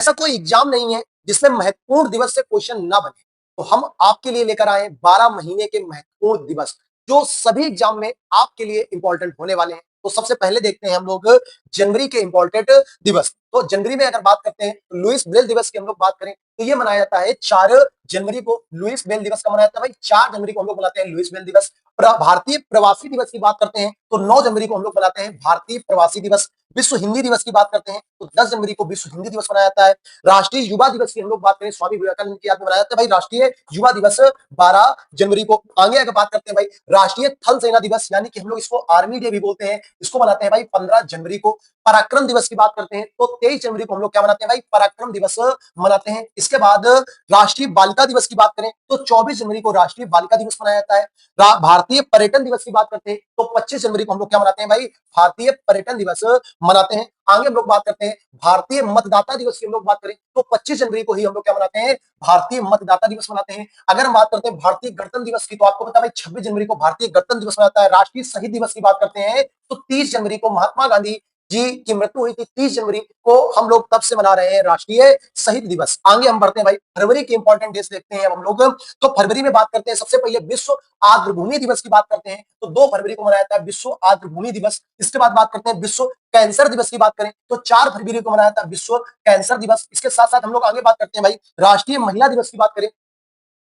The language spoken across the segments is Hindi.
ऐसा कोई एग्जाम नहीं है जिसमें महत्वपूर्ण दिवस से क्वेश्चन ना बने। तो हम आपके लिए लेकर आए 12 महीने के महत्वपूर्ण दिवस, जो सभी एग्जाम में आपके लिए इंपॉर्टेंट होने वाले हैं। तो सबसे पहले देखते हैं हम लोग जनवरी के इंपॉर्टेंट दिवस। तो जनवरी में अगर बात करते हैं तो लुईस ब्रेल दिवस की हम लोग बात करें तो ये मनाया जाता है 4 जनवरी को। लुईस ब्रेल दिवस का मनाया जाता है भाई 4 जनवरी को हम लोग मनाते हैं लुईस ब्रेल दिवस। भारतीय प्रवासी दिवस की बात करते हैं तो 9 जनवरी को हम लोग मनाते हैं भारतीय प्रवासी दिवस। विश्व हिंदी दिवस की बात करते हैं तो 10 जनवरी को विश्व हिंदी दिवस मनाया जाता है। राष्ट्रीय युवा दिवस की हम लोग बात करें, स्वामी विवेकानंद की याद में मनाया जाता है भाई राष्ट्रीय युवा दिवस 12 जनवरी को। आगे अगर बात करते हैं भाई राष्ट्रीय थल सेना दिवस, यानी कि हम लोग इसको आर्मी डे भी बोलते हैं, इसको मनाते हैं भाई 15 जनवरी को। पराक्रम दिवस की बात करते हैं तो 23 जनवरी को हम लोग क्या मनाते हैं भाई, पराक्रम दिवस मनाते हैं। इसके बाद राष्ट्रीय बालिका दिवस की बात करें तो 24 जनवरी को राष्ट्रीय बालिका दिवस मनाया जाता है। भारतीय पर्यटन दिवस की बात करते हैं तो 25 जनवरी को हम लोग क्या मनाते हैं भाई, भारतीय पर्यटन दिवस मनाते हैं। आगे हम लोग बात करते हैं भारतीय मतदाता दिवस की हम लोग बात करें तो 25 जनवरी को ही हम लोग क्या मनाते हैं, भारतीय मतदाता दिवस मनाते हैं। अगर हम बात करते हैं भारतीय गणतंत्र दिवस की तो आपको पता है भाई 26 जनवरी को भारतीय गणतंत्र दिवस मनाता है। राष्ट्रीय शहीद दिवस की बात करते हैं तो 30 जनवरी को महात्मा गांधी जी की मृत्यु हुई थी, 30 जनवरी को हम लोग तब से मना रहे हैं राष्ट्रीय शहीद दिवस। आगे हम बढ़ते हैं भाई फरवरी के इंपॉर्टेंट डेज देखते हैं हम लोग। तो फरवरी में बात करते हैं सबसे पहले विश्व आर्द्रभूमि दिवस की बात करते हैं तो 2 फरवरी को मनाया जाता है विश्व आर्द्रभूमि दिवस। इसके बाद बात करते हैं विश्व कैंसर दिवस की बात करें तो 4 फरवरी को मनाया जाता है विश्व कैंसर दिवस। इसके साथ साथ हम लोग आगे बात करते हैं भाई राष्ट्रीय महिला दिवस की बात करें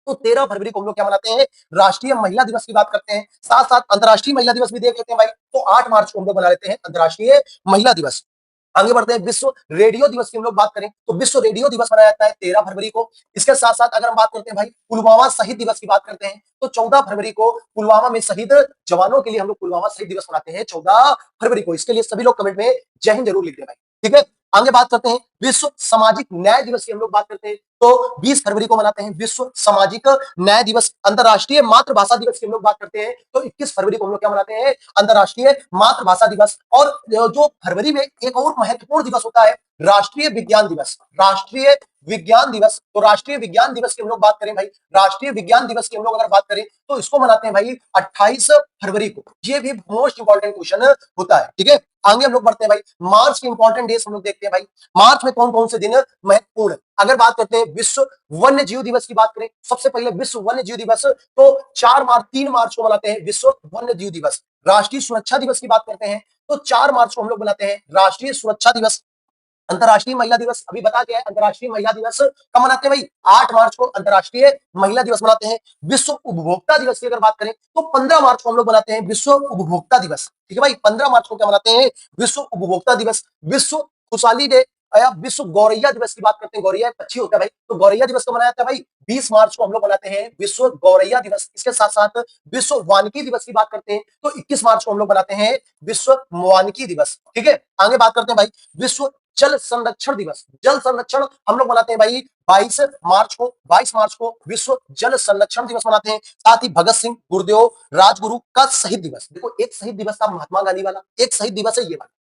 तो 13 फरवरी को हम लोग क्या मनाते हैं, राष्ट्रीय महिला दिवस की बात करते हैं। साथ साथ अंतर्राष्ट्रीय महिला दिवस भी देख लेते हैं भाई तो 8 मार्च को हम लोग मना लेते हैं अंतर्राष्ट्रीय महिला दिवस। आगे बढ़ते हैं विश्व रेडियो दिवस की हम लोग बात करें तो विश्व रेडियो दिवस मनाया जाता है 13 फरवरी को। इसके साथ साथ अगर हम बात करते हैं भाई पुलवामा शहीद दिवस की बात करते हैं तो 14 फरवरी को पुलवामा में शहीद जवानों के लिए हम लोग पुलवामा शहीद दिवस मनाते हैं 14 फरवरी को। इसके लिए सभी लोग कमेंट में जय हिंद जरूर लिख दें भाई, ठीक है। आगे बात करते हैं विश्व सामाजिक न्याय दिवस की हम लोग बात करते हैं तो 20 फरवरी को मनाते हैं विश्व सामाजिक न्याय दिवस। अंतर्राष्ट्रीय मातृभाषा दिवस की हम लोग बात करते हैं तो 21 फरवरी को हम लोग क्या मनाते हैं, अंतर्राष्ट्रीय मातृभाषा दिवस। और जो फरवरी में एक और महत्वपूर्ण दिवस होता है राष्ट्रीय विज्ञान दिवस। राष्ट्रीय विज्ञान दिवस, तो राष्ट्रीय विज्ञान दिवस की हम लोग बात करें भाई, राष्ट्रीय विज्ञान दिवस की हम लोग अगर बात करें तो इसको मनाते हैं भाई 28 फरवरी को। ये भी मोस्ट इंपॉर्टेंट क्वेश्चन होता है, ठीक है। आगे हम लोग बढ़ते हैं भाई मार्च के इंपॉर्टेंट डेज हम लोग देखते हैं भाई मार्च में कौन कौन से दिन महत्वपूर्ण। अगर बात करते हैं विश्व वन्य जीव दिवस की बात करें, सबसे पहले विश्व वन्य जीव दिवस तो 3 मार्च को मनाते हैं विश्व वन्य जीव दिवस। राष्ट्रीय सुरक्षा दिवस की बात करते हैं तो 4 मार्च को हम लोग मनाते हैं राष्ट्रीय सुरक्षा दिवस। अंतर्राष्ट्रीय महिला दिवस अभी बता दिया है, अंतर्राष्ट्रीय महिला दिवस कब मनाते हैं भाई, 8 मार्च को अंतर्राष्ट्रीय महिला दिवस मनाते हैं। विश्व उपभोक्ता दिवस की अगर बात करें तो 15 मार्च को हम लोग मनाते हैं विश्व उपभोक्ता दिवस, ठीक है भाई। 15 मार्च को क्या मनाते हैं, विश्व उपभोक्ता दिवस। विश्व खुशहाली डे या विश्व गौरैया दिवस की बात करते हैं, गौरैया पक्षी होता है भाई, तो गौरैया दिवस को मनाया जाता है भाई 20 मार्च को हम लोग मनाते हैं विश्व गौरैया दिवस। इसके साथ साथ विश्व वानिकी दिवस की बात करते हैं तो 21 मार्च को हम लोग मनाते हैं विश्व वानिकी दिवस, ठीक है। आगे बात करते हैं भाई विश्व जल संरक्षण दिवस। जल संरक्षण हम लोग मनाते हैं भाई 22 मार्च को विश्व जल संरक्षण दिवस मनाते हैं। साथ ही भगत सिंह, गुरुदेव, राजगुरु का शहीद दिवस। देखो एक शहीद दिवस था महात्मा गांधी वाला, एक शहीद दिवस है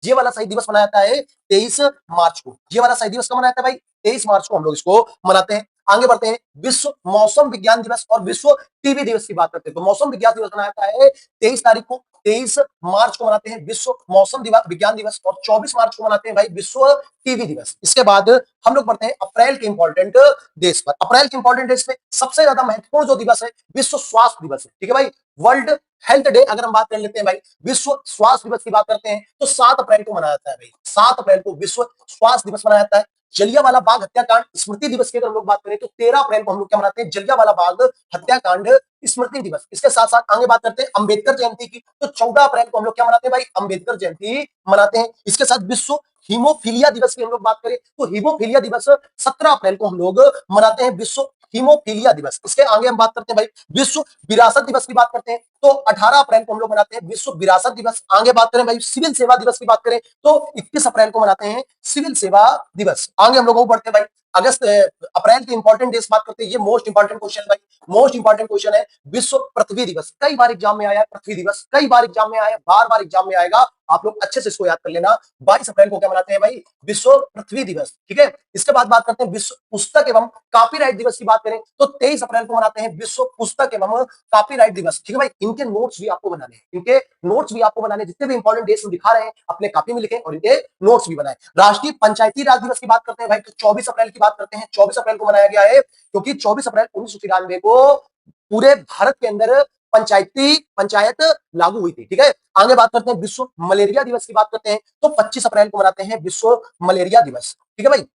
ये वाला शहीद दिवस मनाया जाता है 23 मार्च को। ये वाला शहीद दिवस कब मनाया जाता है भाई, 23 मार्च को हम लोग इसको मनाते हैं। आगे बढ़ते हैं विश्व मौसम विज्ञान दिवस और विश्व टीबी दिवस की बात करते हैं तो मौसम विज्ञान दिवस मनाया जाता है 23 तारीख को। 23 मार्च को मनाते हैं विश्व मौसम विज्ञान दिवस और 24 मार्च को मनाते हैं भाई विश्व टीबी दिवस। इसके बाद हम लोग बढ़ते हैं अप्रैल के इंपॉर्टेंट डेज पर। अप्रैल के इंपॉर्टेंट डेज में सबसे ज्यादा महत्वपूर्ण जो दिवस है विश्व स्वास्थ्य दिवस है, ठीक है भाई। वर्ल्ड हेल्थ डे अगर हम बात कर लेते हैं भाई, विश्व स्वास्थ्य दिवस की बात करते हैं तो 7 अप्रैल को मनाया जाता है भाई, 7 अप्रैल को विश्व स्वास्थ्य दिवस मनाया जाता है। जलियांवाला बाग हत्याकांड स्मृति दिवस की अगर हम लोग बात करें तो 13 अप्रैल को हम लोग क्या मनाते हैं, जलियांवाला बाग हत्याकांड स्मृति दिवस। इसके साथ साथ आगे बात करते हैं अंबेडकर जयंती की तो 14 अप्रैल को हम लोग क्या मनाते हैं भाई, अंबेडकर जयंती मनाते हैं। इसके साथ विश्व हीमोफीलिया दिवस की हम लोग बात करें तो हीमोफीलिया दिवस 17 अप्रैल को हम लोग मनाते हैं विश्व हीमोफीलिया दिवस। इसके आगे हम बात करते हैं भाई विश्व विरासत दिवस की बात करते हैं तो 18 अप्रैल को हम लोग मनाते हैं विश्व विरासत दिवस। आगे बात करें भाई सिविल सेवा दिवस की बात करें तो 21 अप्रैल को मनाते हैं सिविल सेवा दिवस। आगे हम लोग बढ़ते हैं भाई अप्रैल के इंपॉर्टेंट डेज बात करते हैं। ये मोस्ट इंपॉर्टेंट क्वेश्चन है भाई, मोस्ट इंपॉर्टेंट क्वेश्चन है विश्व पृथ्वी दिवस। कई बार एग्जाम में आया है पृथ्वी दिवस, कई बार एग्जाम में आया, बार बार एग्जाम में आएगा, आप लोग अच्छे से इसको याद कर लेना। 22 अप्रैल को क्या मनाते हैं भाई, विश्व पृथ्वी दिवस, ठीक है। इसके बाद बात करते हैं विश्व पुस्तक एवं कॉपीराइट दिवस की बात करें तो 23 अप्रैल को मनाते हैं विश्व पुस्तक एवं कॉपीराइट दिवस, ठीक है भाई। इनके नोट्स भी आपको बनाने हैं, इनके नोट्स भी आपको बनाने, जितने भी इंपॉर्टेंट डेज हम दिखा रहे हैं अपने कॉपी में लिखें और इनके नोट्स भी बनाएं। राष्ट्रीय पंचायती राज दिवस की बात करते हैं भाई, तो 24 अप्रैल की बात करते हैं। 24 अप्रैल को मनाया गया है क्योंकि 24 अप्रैल 1993 को पूरे भारत के अंदर पंचायत लागू हुई थी। ठीक है, आगे बात करते हैं विश्व मलेरिया दिवस की बात करते हैं, तो 25 अप्रैल को मनाते हैं विश्व मलेरिया दिवस। ठीक है भाई,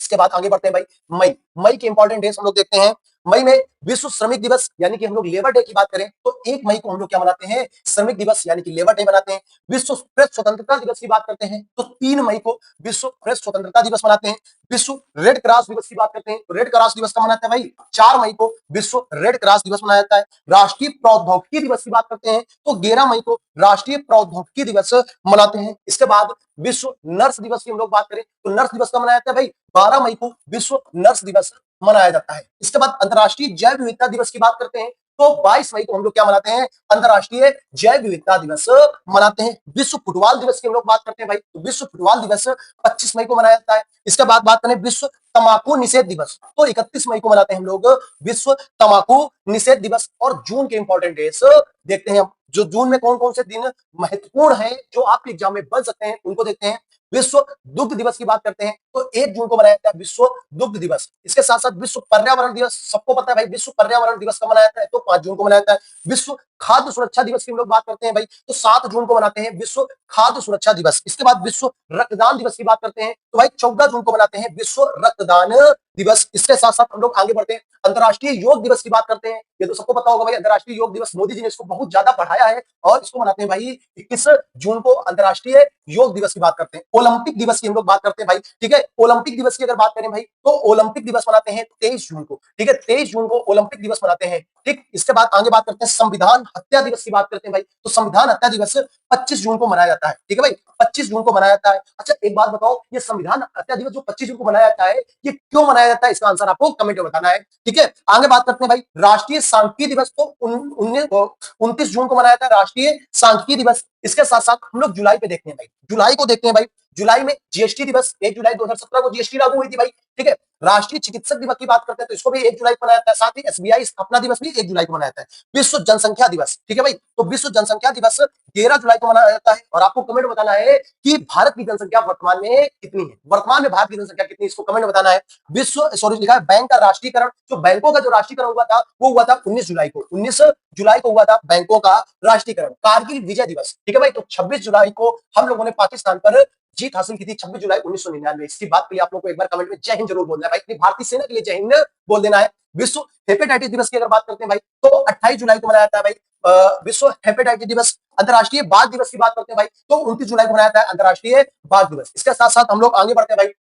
इसके बाद आगे बढ़ते हैं भाई, मई मई के इंपॉर्टेंट डेज हम लोग देखते हैं। मई में विश्व श्रमिक दिवस यानी कि हम लोग लेबर डे की बात करें तो 1 मई को हम लोग क्या मनाते हैं, श्रमिक दिवस यानी कि लेबर डे मनाते हैं। विश्व प्रेस स्वतंत्रता दिवस की बात करते हैं तो 3 मई को विश्व प्रेस स्वतंत्रता दिवस मनाते हैं। विश्व रेड क्रॉस दिवस की बात करते हैं तो रेड क्रॉस दिवस का मनाते हैं भाई 4 मई को विश्व रेड क्रॉस दिवस मनाया जाता है। राष्ट्रीय प्रौद्योगिकी दिवस की बात करते हैं तो 11 मई को राष्ट्रीय प्रौद्योगिकी दिवस मनाते हैं। इसके बाद विश्व नर्स दिवस की हम लोग बात करें तो नर्स दिवस का मनाया जाता है भाई 12 मई को विश्व नर्स दिवस मनाया जाता है। इसके बाद अंतर्राष्ट्रीय जैव विविधता दिवस की बात करते हैं तो 22 मई को हम लोग क्या मनाते हैं, अंतर्राष्ट्रीय जैव विविधता दिवस मनाते हैं। विश्व फुटबॉल दिवस की हम लोग बात करते हैं भाई, तो विश्व फुटबॉल दिवस 25 मई को मनाया जाता है। इसके बाद बात करें विश्व तंबाकू निषेध दिवस तो 31 मई को मनाते हैं हम लोग विश्व तंबाकू निषेध दिवस। और जून के इंपॉर्टेंट डेज देखते हैं हम, जो जून में कौन कौन से दिन महत्वपूर्ण है जो आपके एग्जाम में बन सकते हैं उनको देखते हैं। विश्व दुग्ध दिवस की बात करते हैं तो 1 जून को मनाया जाता है विश्व दुग्ध दिवस। इसके साथ साथ विश्व पर्यावरण दिवस, सबको पता है भाई विश्व पर्यावरण दिवस कब मनाया जाता है तो 5 जून को मनाया जाता है। विश्व खाद्य सुरक्षा दिवस की हम लोग बात करते हैं भाई तो 7 जून को मनाते हैं विश्व खाद्य सुरक्षा दिवस। इसके बाद विश्व रक्तदान दिवस की बात करते हैं तो भाई 14 जून को मनाते हैं विश्व रक्तदान दिवस। इसके साथ साथ हम लोग आगे बढ़ते हैं, अंतर्राष्ट्रीय योग दिवस की बात करते हैं। ये तो सबको पता होगा भाई, अंतर्राष्ट्रीय योग दिवस मोदी जी ने इसको बहुत ज्यादा बढ़ाया है और इसको मनाते हैं भाई 21 जून को अंतर्राष्ट्रीय योग दिवस की बात करते हैं। ओलंपिक दिवस की हम लोग बात करते हैं भाई, ठीक है, ओलंपिक दिवस की अगर बात करें भाई तो ओलंपिक दिवस मनाते हैं 23 जून को। ठीक है, 23 जून को ओलंपिक दिवस मनाते हैं। ठीक, इसके बाद आगे बात करते हैं संविधान हत्या दिवस की बात करते हैं भाई, तो संविधान हत्या दिवस 25 जून को मनाया जाता है। ठीक है भाई, 25 जून को मनाया जाता है। अच्छा एक बात बताओ, ये संविधान हत्या दिवस जो 25 जून को मनाया जाता है ये क्यों मनाया जाता है, इसका आंसर आपको कमेंट में बताना है। ठीक है, आगे बात करते हैं भाई राष्ट्रीय सांख्यिकी दिवस, तो 29 जून को मनाया जाता है राष्ट्रीय सांख्यिकी दिवस। इसके साथ साथ हम लोग जुलाई पे देखते हैं भाई, जुलाई को देखते हैं भाई। जुलाई में जीएसटी दिवस, 1 जुलाई 2017 को जीएसटी लागू हुई थी भाई। ठीक है, राष्ट्रीय चिकित्सक दिवस की बात करते हैं तो इसको भी 1 जुलाई को मनाया जाता है। साथ ही एसबीआई स्थापना दिवस भी 1 जुलाई को मनाया जाता है। विश्व जनसंख्या दिवस, ठीक है भाई, तो विश्व जनसंख्या दिवस 13 जुलाई को मनाया जाता है। और आपको कमेंट बताना है कि भारत की जनसंख्या वर्तमान में कितनी है, वर्तमान में भारत की जनसंख्या कितनी है, इसको कमेंट में बताना है। विश्व सॉरी लिखा है बैंक का राष्ट्रीयकरण, जो बैंकों का जो राष्ट्रीयकरण हुआ था वो हुआ था 19 जुलाई को, 19 जुलाई को हुआ था बैंकों का राष्ट्रीयकरण। कारगिल विजय दिवस, ठीक है भाई, तो 26 जुलाई को हम लोगों ने पाकिस्तान पर जीत हासिल की थी, 26 जुलाई 1999। इसकी बात के लिए आप लोगों को एक बार कमेंट में जय हिंद जरूर बोलना है भाई, अपनी भारतीय सेना के लिए जय हिंद बोल देना है। विश्व हेपेटाइटिस दिवस की अगर बात करते हैं भाई तो 28 जुलाई को मनाया जाता है भाई विश्व हेपेटाइटिस दिवस। अंतर्राष्ट्रीय बाघ दिवस की बात करते हैं भाई तो 29 जुलाई को मनाया जाता है अंतर्राष्ट्रीय बाघ दिवस। इसके साथ साथ हम लोग आगे बढ़ते हैं भाई,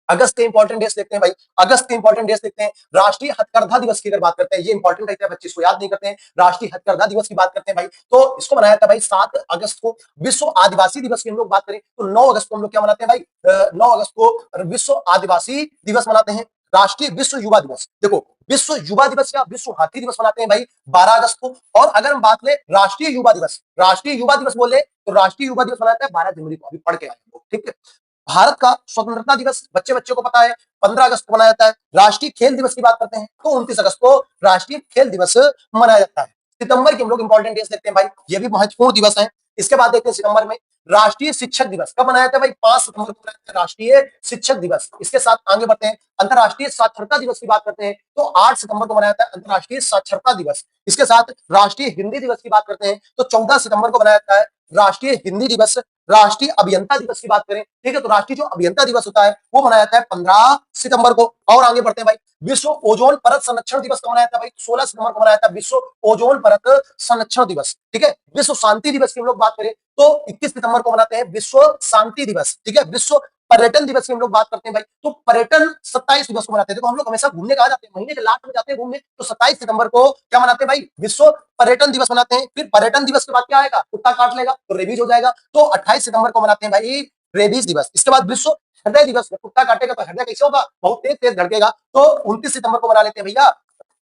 अगस्त के इंपॉर्टेंट डेज देखते हैं भाई, अगस्त के इंपॉर्टेंट डेज देखते हैं। राष्ट्रीय हथकरघा दिवस की अगर बात करते हैं, ये इंपॉर्टेंट रहता है, बच्चे इसको याद नहीं करते हैं। राष्ट्रीय हथकरघा दिवस की बात करते हैं भाई तो इसको मनाया जाता है भाई 7 अगस्त को। विश्व आदिवासी दिवस की हम लोग बात करें तो 9 अगस्त को हम लोग क्या मनाते हैं भाई, 9 अगस्त को विश्व आदिवासी दिवस मनाते हैं। राष्ट्रीय विश्व युवा दिवस, देखो विश्व युवा दिवस या विश्व हाथी दिवस मनाते हैं भाई 12 अगस्त को। और अगर हम बात करें राष्ट्रीय युवा दिवस, राष्ट्रीय युवा दिवस बोले तो राष्ट्रीय युवा दिवस मनाता है 12 जनवरी को, अभी पढ़ के आए लोग। ठीक है, भारत का स्वतंत्रता दिवस बच्चे बच्चे को पता है 15 अगस्त को मनाया जाता है। राष्ट्रीय खेल दिवस की बात करते हैं तो 29 अगस्त को राष्ट्रीय खेल दिवस मनाया जाता है। सितंबर के हम लोग इंपॉर्टेंट डेज देखते हैं भाई, ये भी महत्वपूर्ण दिवस है। इसके बाद देखते हैं सितंबर में राष्ट्रीय शिक्षक दिवस कब मनाया जाता है भाई, 5 सितंबर को मनाया जाता है राष्ट्रीय शिक्षक दिवस। इसके साथ आगे बढ़ते हैं, अंतर्राष्ट्रीय साक्षरता दिवस की बात करते हैं तो 8 सितंबर को मनाया जाता है अंतर्राष्ट्रीय साक्षरता दिवस। इसके साथ राष्ट्रीय हिंदी दिवस की बात करते हैं तो 14 सितंबर को मनाया जाता है राष्ट्रीय हिंदी दिवस। राष्ट्रीय अभियंता दिवस की बात करें, ठीक है, तो राष्ट्रीय जो अभियंता दिवस होता है वो मनाया जाता है 15 सितंबर को। और आगे बढ़ते हैं भाई, विश्व ओजोन परत संरक्षण दिवस कब मनाया जाता है भाई, 16 सितंबर को मनाया जाता है विश्व ओजोन परत संरक्षण दिवस। ठीक है, विश्व शांति दिवस की हम लोग बात करें तो 21 सितंबर को मनाते हैं विश्व शांति दिवस। ठीक है, विश्व पर्यटन दिवस की हम लोग बात करते हैं भाई तो पर्यटन 27 दिवस को मनाते हैं। देखो हम लोग हमेशा घूमने कहा जाते हैं, महीने के लास्ट में जाते हैं घूमने, तो 27 सितंबर को क्या मनाते हैं भाई, विश्व पर्यटन दिवस मनाते हैं। फिर पर्यटन दिवस के बाद क्या आएगा, कुत्ता काट लेगा तो रेबीज हो जाएगा, तो 28 सितंबर को मनाते हैं भाई रेबीज दिवस। इसके बाद विश्व हृदय दिवस, कुत्ता काटेगा तो हृदय कैसे होगा, बहुत तेज तेज धड़केगा, तो 29 सितंबर को मना लेते हैं भैया,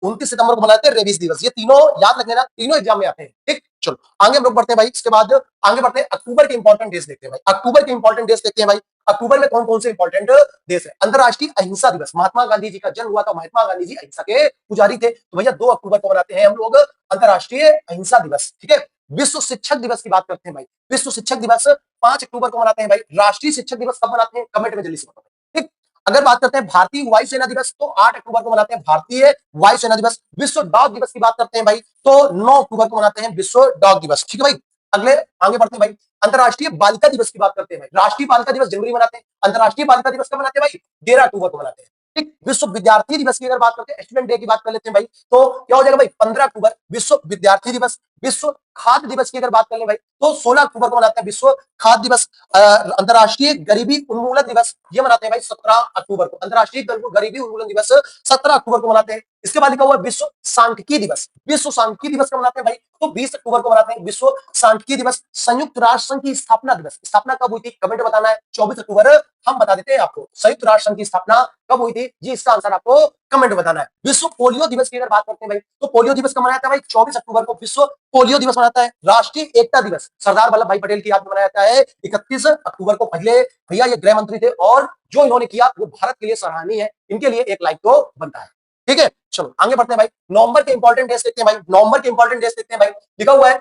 29 सितंबर को मनाते हैं रेबीज दिवस। ये तीनों याद रख लेना, तीनों एग्जाम में आते हैं। ठीक, चलो आगे हम लोग बढ़ते हैं भाई। इसके बाद आगे बढ़ते हैं, अक्टूबर के इंपॉर्टेंट डेज देखते हैं भाई, अक्टूबर के इंपॉर्टेंट डेज देखते हैं भाई। अक्टूबर में कौन कौन से इंपॉर्टेंट देश है? अंतरराष्ट्रीय अहिंसा दिवस, महात्मा गांधी जी का जन्म हुआ था, महात्मा गांधी जी अहिंसा के पुजारी थे, तो भैया 2 अक्टूबर को मनाते हैं हम लोग अंतरराष्ट्रीय अहिंसा दिवस। ठीक है, विश्व शिक्षक दिवस की बात करते हैं भाई, विश्व शिक्षक दिवस 5 अक्टूबर को मनाते हैं भाई। राष्ट्रीय शिक्षक दिवस कब मनाते हैं? कमेंट में जल्दी से बताओ। ठीक, अगर बात करते हैं भारतीय वायुसेना दिवस तो 8 अक्टूबर को मनाते हैं भारतीय वायुसेना दिवस। विश्व डॉग दिवस की बात करते हैं भाई तो 9 अक्टूबर को मनाते हैं विश्व डॉग दिवस। ठीक है भाई, अगले आगे बढ़ते हैं भाई। अंतरराष्ट्रीय बालिका दिवस की बात करते हैं भाई, राष्ट्रीय बालिका दिवस जनवरी में मनाते हैं, अंतरराष्ट्रीय बालिका दिवस कब मनाते हैं भाई? 13 अक्टूबर को मनाते हैं। ठीक, विश्व विद्यार्थी दिवस की अगर बात करते हैं, स्टूडेंट डे की बात कर लेते हैं भाई, तो क्या हो जाएगा भाई? 15 अक्टूबर विश्व विद्यार्थी दिवस। विश्व खाद्य दिवस की अगर बात कर ले भाई तो 16 अक्टूबर को मनाते हैं विश्व खाद्य दिवस। अंतरराष्ट्रीय गरीबी उन्मूलन दिवस ये मनाते हैं भाई 17 अक्टूबर को, अंतरराष्ट्रीय गरीबी उन्मूलन दिवस 17 अक्टूबर को मनाते हैं। इसके बाद लिखा हुआ विश्व सांख्यिकी दिवस, विश्व सांख्यिकी दिवस कब मनाते हैं भाई? तो 20 अक्टूबर को मनाते हैं विश्व सांख्यिकी दिवस। संयुक्त राष्ट्र संघ की स्थापना दिवस, स्थापना कब हुई थी? कमेंट बताना है, 24 अक्टूबर। हम बता देते हैं आपको संयुक्त राष्ट्र संघ की स्थापना कब हुई थी जी, इसका आंसर आपको कमेंट बताना है। विश्व पोलियो दिवस की अगर बात करते हैं भाई तो पोलियो दिवस कब मनाया जाता है भाई? 24 अक्टूबर को विश्व पोलियो दिवस मनाता है। राष्ट्रीय एकता दिवस सरदार वल्लभ भाई पटेल की याद में मनाया जाता है 31 अक्टूबर को। पहले भैया ये गृह मंत्री थे और जो इन्होंने किया वो भारत के लिए सराहनीय है, इनके लिए एक लाइक तो बनता है। ठीक है, चलो आगे बढ़ते हैं भाई। नवंबर के इंपॉर्टेंट डेज देखते हैं भाई, नवंबर के इंपॉर्टेंट डेज देखते हैं भाई। लिखा हुआ है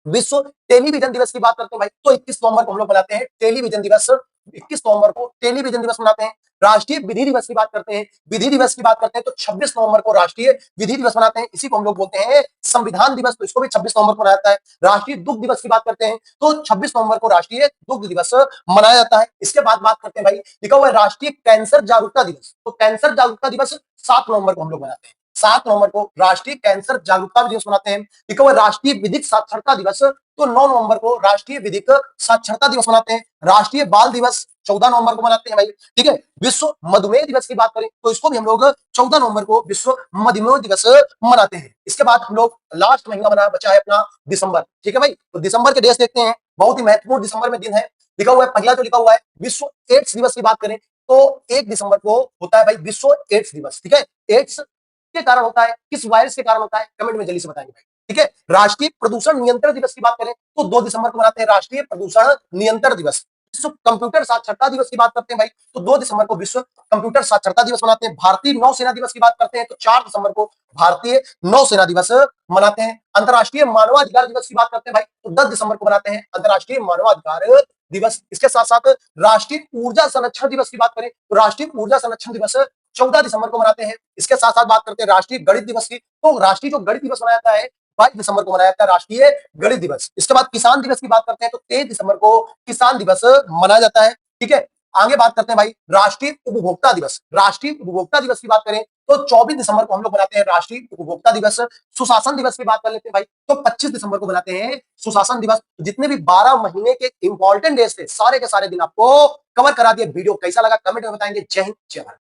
विश्व टेलीविजन दिवस की बात करते हैं भाई तो 21 नवंबर को हम लोग मनाते हैं टेलीविजन दिवस। 21 नवंबर को टेलीविजन दिवस मनाते हैं। राष्ट्रीय विधि दिवस की बात करते हैं, विधि दिवस की बात करते हैं तो 26 नवंबर को राष्ट्रीय विधि दिवस मनाते हैं, इसी को हम लोग बोलते हैं संविधान दिवस, तो इसको भी 26 नवंबर को मनाया जाता है। राष्ट्रीय दुग्ध दिवस की बात करते हैं तो 26 नवंबर को राष्ट्रीय दुग्ध दिवस मनाया जाता है। इसके बाद बात करते हैं भाई, लिखा हुआ है राष्ट्रीय कैंसर जागरूकता दिवस, तो कैंसर जागरूकता दिवस 7 नवंबर को हम लोग मनाते हैं। 7 नवंबर को राष्ट्रीय कैंसर जागरूकता दिवस मनाते हैं। लिखा हुआ राष्ट्रीय विधिक साक्षरता दिवस तो 9 नवंबर को राष्ट्रीय विधिक साक्षरता दिवस मनाते हैं। राष्ट्रीय बाल दिवस 14 नवंबर को मनाते हैं भाई। ठीक है, विश्व मधुमेह दिवस की बात करें तो इसको भी हम लोग 14 नवंबर को विश्व मधुमेह दिवस मनाते हैं। इसके बाद हम लोग लास्ट महीना बना बचा है अपना दिसंबर। ठीक है भाई, तो दिसंबर के डेज देखते हैं, बहुत ही महत्वपूर्ण दिसंबर में दिन है। लिखा हुआ है पहला जो लिखा हुआ है विश्व एड्स दिवस की बात करें तो 1 दिसंबर को होता है भाई विश्व एड्स दिवस। ठीक है, एड्स के कारण होता है, किस वायरस के कारण होता है? कमेंट में जल्दी से बताएंगे भाई। ठीक है, राष्ट्रीय प्रदूषण नियंत्रण दिवस की बात करें तो 2 दिसंबर को मनाते हैं राष्ट्रीय प्रदूषण नियंत्रण दिवस। विश्व कंप्यूटर साक्षरता दिवस की बात करते हैं भाई तो 2 दिसंबर को विश्व कंप्यूटर साक्षरता दिवस मनाते हैं। भारतीय नौसेना दिवस की बात करते हैं तो 4 दिसंबर को भारतीय नौसेना दिवस मनाते हैं। अंतरराष्ट्रीय मानवाधिकार दिवस की बात करते हैं भाई तो 10 दिसंबर को मनाते हैं अंतरराष्ट्रीय मानवाधिकार दिवस। इसके साथ साथ राष्ट्रीय ऊर्जा संरक्षण दिवस की बात करें तो राष्ट्रीय ऊर्जा संरक्षण दिवस 14 दिसंबर को मनाते हैं। इसके साथ साथ बात करते हैं राष्ट्रीय गणित दिवस की, तो राष्ट्रीय जो गणित दिवस मनाया जाता है 22 दिसंबर को मनाया जाता है राष्ट्रीय गणित दिवस। इसके बाद किसान दिवस की बात करते हैं तो 23 दिसंबर को किसान दिवस मनाया जाता है। ठीक है, आगे बात करते हैं भाई राष्ट्रीय उपभोक्ता दिवस। राष्ट्रीय उपभोक्ता दिवस की बात करें तो 24 दिसंबर को हम लोग मनाते हैं राष्ट्रीय उपभोक्ता दिवस। सुशासन दिवस की बात कर लेते हैं भाई तो 25 दिसंबर को मनाते हैं सुशासन दिवस। जितने भी 12 महीने के इंपॉर्टेंट डेज थे सारे के सारे दिन आपको कवर करा दिए। वीडियो कैसा लगा कमेंट में बताएंगे। जय हिंद जय भारत।